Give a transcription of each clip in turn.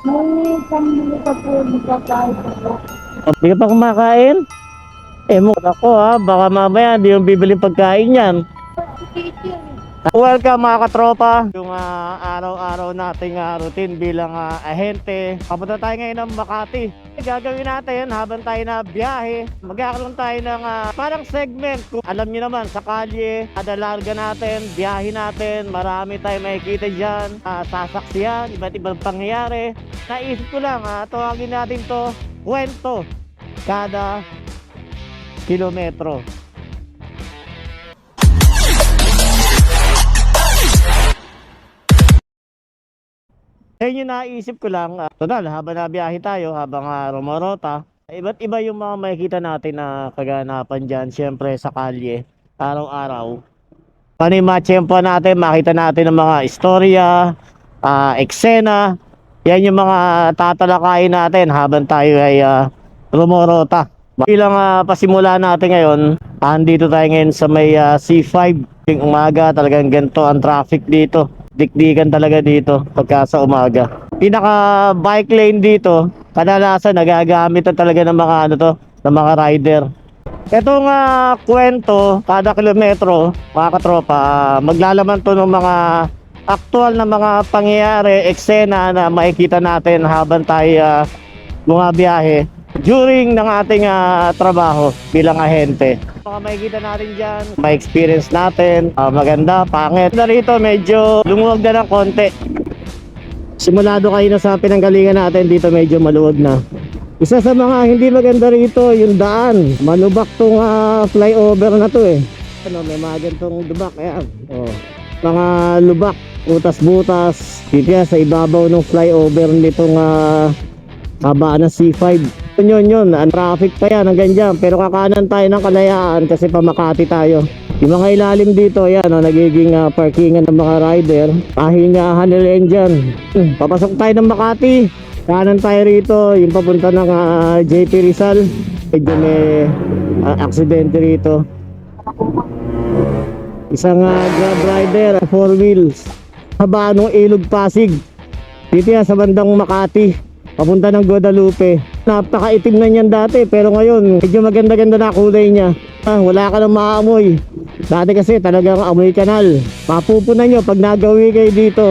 May pambili pa po yung pagkain ko po. Hindi ka pa kumakain? Mo ako ha, baka mamaya hindi yung bibili pagkain yan. Welcome mga katropa. Yung araw-araw nating routine bilang ahente. Papunta tayo ngayon ng Makati. Gagawin natin habang tayo na biyahe, magkakaroon tayo ng parang segment. Kung alam niyo naman sa kalye, kada larga natin, biyahe natin, marami tayo makikita dyan, sasaksiyan, iba't ibang pangyayari. Naisip ko lang, tawagin natin to kwento kada kilometro. Kaya yung naisip ko lang, total, habang nabiyahe tayo, habang rumorota, iba't iba yung mga makikita natin na kaganapan dyan, syempre sa kalye, araw-araw. Paano yung matsyempo natin, makita natin ng mga istorya, eksena, yan yung mga tatalakayin natin habang tayo ay rumorota. Bilang pasimula natin ngayon, andito tayo ngayon sa may C5, yung umaga, talagang ganito ang traffic dito. Dikdikan talaga dito pagka sa umaga. Pinaka bike lane dito, kadalasan nagagamit na talaga ng mga ng mga rider. Etong kwento kada kilometro, mga katropa, maglalaman to ng mga aktual na mga pangyayari, eksena na makikita natin habang tayo bumabiyahe during ng ating trabaho bilang ahente. Mga makikita natin dyan, may experience natin, maganda, pangit. Narito medyo lumuwag na ng konti. Simulado kayo na sa pinanggalingan natin, dito medyo maluwag na. Isa sa mga hindi maganda rito, yung daan. Malubak tong flyover na to eh. May mga gantong lubak, ayan. Mga lubak, butas-butas. Dito sa ibabaw ng flyover nitong habaan ng C5. Yun, ang traffic pa yan hanggang dyan. Pero kakanan tayo ng Kalayaan kasi pa Makati tayo. Yung mga ilalim dito, yan, nagiging parkingan ng mga rider. Pahingahan nila yan dyan. Papasok tayo ng Makati. Kanan tayo rito, yung papunta ng JP Rizal. Medyo may aksidente rito. Isang grab rider, 4 wheels. Habaan ng Ilog Pasig. Dito yan sa bandang Makati, papunta ng Guadalupe. Napakaitim na niyan dati, pero ngayon medyo maganda-ganda na kulay niya. Wala ka nang maamoy. Dati kasi talagang amoy kanal. Mapupunan nyo pag nagawi kayo dito.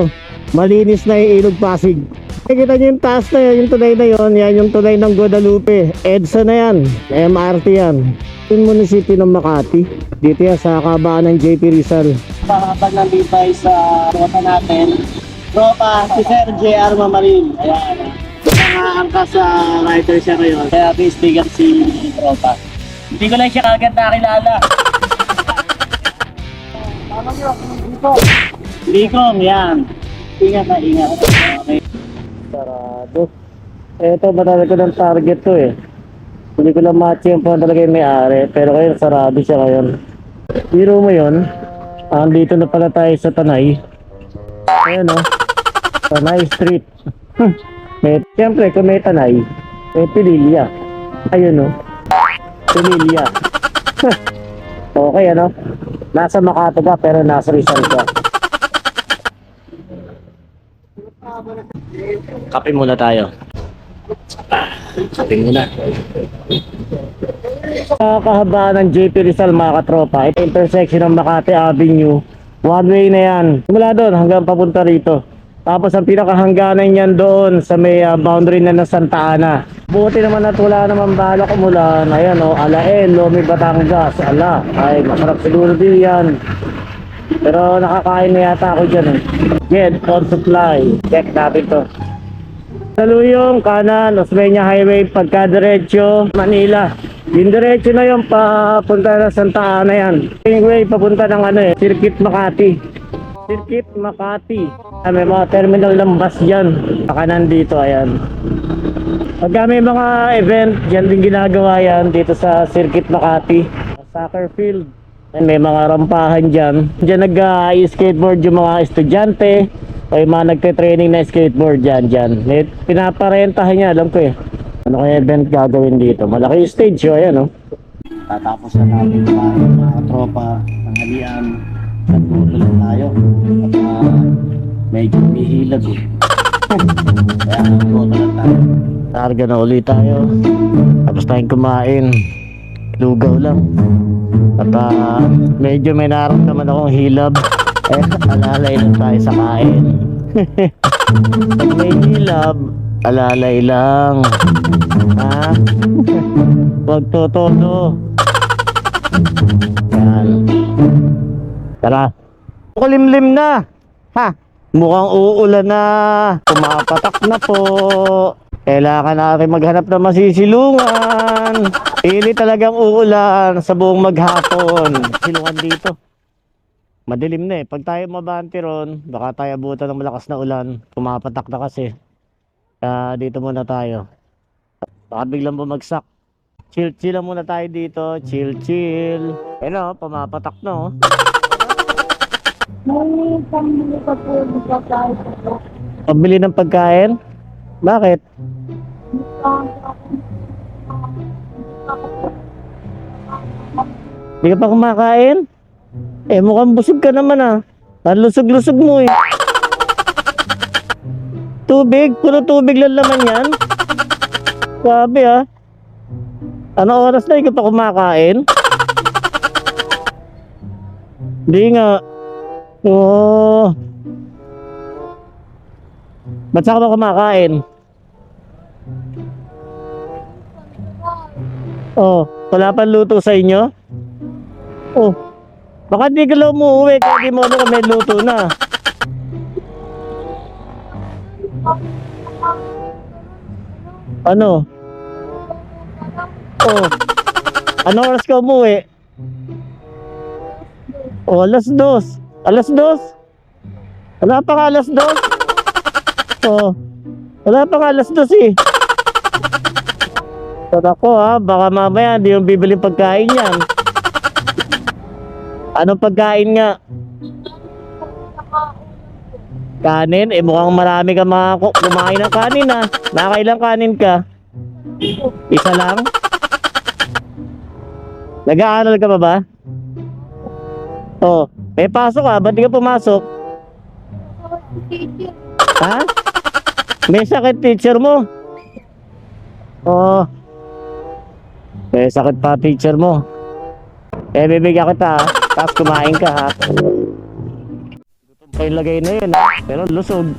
Malinis na yung Ilog Pasig. Nakikita nyo yung taas na yan, yung tulay na yon, yan yung tulay ng Guadalupe. EDSA na yan, MRT yan. Yung munisipyo ng Makati, dito yan sa kabaan ng JP Rizal. Habang nandito tayo sa tropa natin, tropa si Sir JR Mamarin. Ayan, angkas sa rider siya ngayon, kaya pistigan si tropa. Hindi ko lang siya kagad nakilala. Tama nyo, Likom, yan. Ingat na, ingat. Okay. Sarado. Ito, matali ko ng target to eh. Hindi ko lang matchempo talaga yung may-ari, pero ngayon sarado siya ngayon. Biro mo yun, dito na pala tayo sa Tanay. Ayan o, Tanay Street. Siyempre kung may Tanay, may Pililya. Ayun o, Pililya. Okay ano, nasa Makati ka pero nasa Rizal ka. Kape muna tayo. Kape muna. Kahabaan ng JP Rizal mga katropa, ito intersection ng Makati Avenue. One way na yan, mula doon hanggang papunta rito. Tapos ang pinakahangganan niyan doon sa may boundary na ng Santa Ana. Buti naman at wala naman balak umulan. Ayan o, Alael, Lomi, Batangas. Ala, ay masarap siguro din yan. Pero nakakain na yata ako dyan eh. Get on supply. Check natin to. Saluyong kanan, Osmeña Highway, pagka diretso Manila. Yung diretso na yung papunta na Santa Ana yan. Yung way papunta ng Circuit Makati. Circuit Makati. May mga terminal ng bus dyan. Kanan dito, ayan. Pagka may mga event, dyan din ginagawa yan dito sa Circuit Makati. Soccer field. May mga rampahan dyan. Dyan nag-skateboard yung mga estudyante. O yung mga nagte-training na skateboard dyan. May pinaparentahan niya, alam ko eh. Ano kaya event gagawin dito? Malaki yung stage yun, ayan o. Tatapos na natin mga tropa, tanghalian. Nagputuloy tayo. At medyo mihilag eh. Kaya luto lang tayo. Targa na ulit tayo. Tapos tayong kumain. Lugaw lang. At medyo may naramdaman akong hilab. Alalay lang tayo sa kain. Pag may hilab, alalay lang. Ha? Huwag totono. Yan. Tara. Kulimlim na. Ha? Mukhang uulan na. Pumapatak na po. Kailangan natin maghanap ng masisilungan. Pili talagang uulan sa buong maghapon. Silungan dito. Madilim na eh. Pag tayo mabanti ron, baka tayo abutan ng malakas na ulan. Pumapatak na kasi. Kaya dito muna tayo. Baka biglang bumagsak. Chill lang muna tayo dito. Chill. Ayun, pumapatak na oh. May pambili pa po ng pagkain po. Pabili ng pagkain? Bakit? Hindi ka pa kumakain? Mukhang busog ka naman ah. Ang lusog-lusog mo eh. Tubig? Puro tubig lang laman yan? Grabe ah. Ano oras na hindi ka pa kumakain? Hindi nga. Oo. Ba't saan ka ba kumakain? Oh, wala pang luto sa inyo? Oh, baka di ka lang umuwi kaya di mo ano kung may luto na. Ano? Oh, ano oras ka umuwi? Oh, alas 2. Alas 2? Wala pa nga alas 2? Oh, wala pa nga alas 2 eh. Tara ko ha, baka mamaya hindi yung bibili pagkain yan. Anong pagkain nga? Kanin? Mukhang marami ka kumain ng kanin ha. Nakailang kanin ka? Isa lang? Nag-aaral ka pa ba? Oh, may pasok ka, ba't di ka pumasok? Ha? May sakit teacher mo? Oh, may sakit pa teacher mo. Bibigyan kita ha, tapos kumain ka ha. Gutom pa yung lagay na yun ha, pero lusog.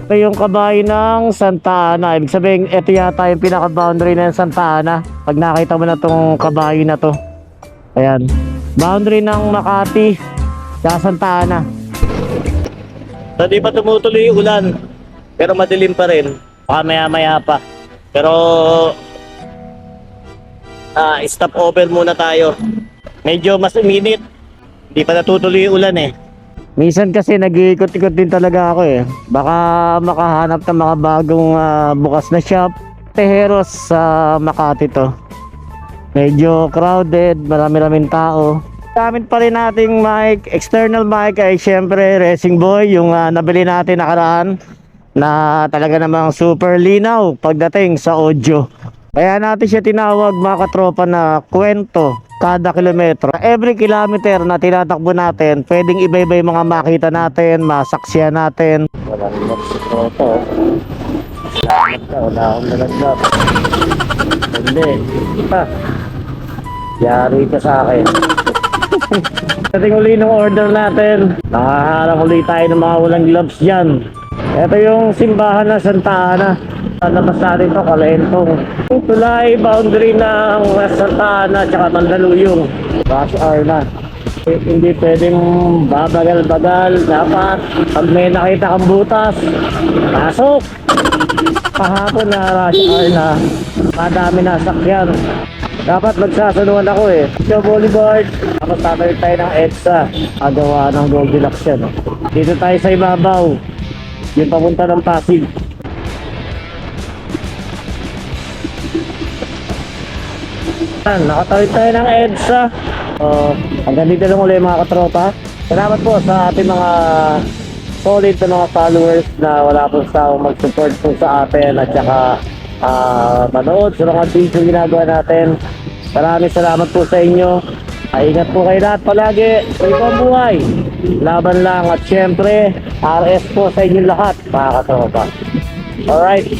Ito yung kabayo ng Santa Ana. Ibig sabihin, ito yata yung pinaka-boundary ng Santa Ana. Pag nakita mo na tong kabayo na to. Ayan. Boundary ng Makati sa Santa Ana. So, di pa tumutuloy yung ulan. Pero madilim pa rin. Baka maya-maya pa. Pero stop over muna tayo. Medyo mas uminit. Di pa natutuloy yung ulan eh. Minsan kasi nag-iikot-ikot din talaga ako eh. Baka makahanap ng mga bagong bukas na shop. Tejeros sa Makati to. Medyo crowded, marami-raming tao. Gamit pa rin nating mic, external mic ay syempre Racing Boy, yung nabili natin nakaraan na talaga namang super linaw pagdating sa audio. Kaya natin siya tinawag mga katropa na kwento kada kilometro. Every kilometer na tinatakbo natin, pwedeng iba-iba yung mga makita natin, masaksiyan natin. Wala rin si Troto. Wala akong nalaglap. Hindi. Yari ka sa akin. Dating uli ng order natin. Nakaharang uli tayo ng mga walang gloves dyan. Ito yung simbahan ng Santa Ana. Labas natin ito, Kalentong. Tulay, boundary ng Santa Ana at Mandaluyong. Rush hour na. Hindi pwedeng babagal-bagal. Dapat pag may nakita kang butas, pasok. Kahapon na rush hour na. Madami na sakyan. Dapat magsasaluhan ako eh. Sa boulevard. Tapos tatayo tayo ng EDSA. Agawa ng Goldilocks yan. Dito tayo sa ibabaw. Yung papunta ng Pasig. Nakatawid tayo ng EDSA. Hanggang dito lang ulit mga katropa. Salamat po sa ating mga solid na mga followers na wala po sa mag-support po sa atin at saka manood sa mga video ginagawa natin. Maraming salamat po sa inyo. Ingat po kayo lahat palagi. Ikaw buhay. Laban lang at syempre, RS po sa inyo lahat, mga katropa. Alright.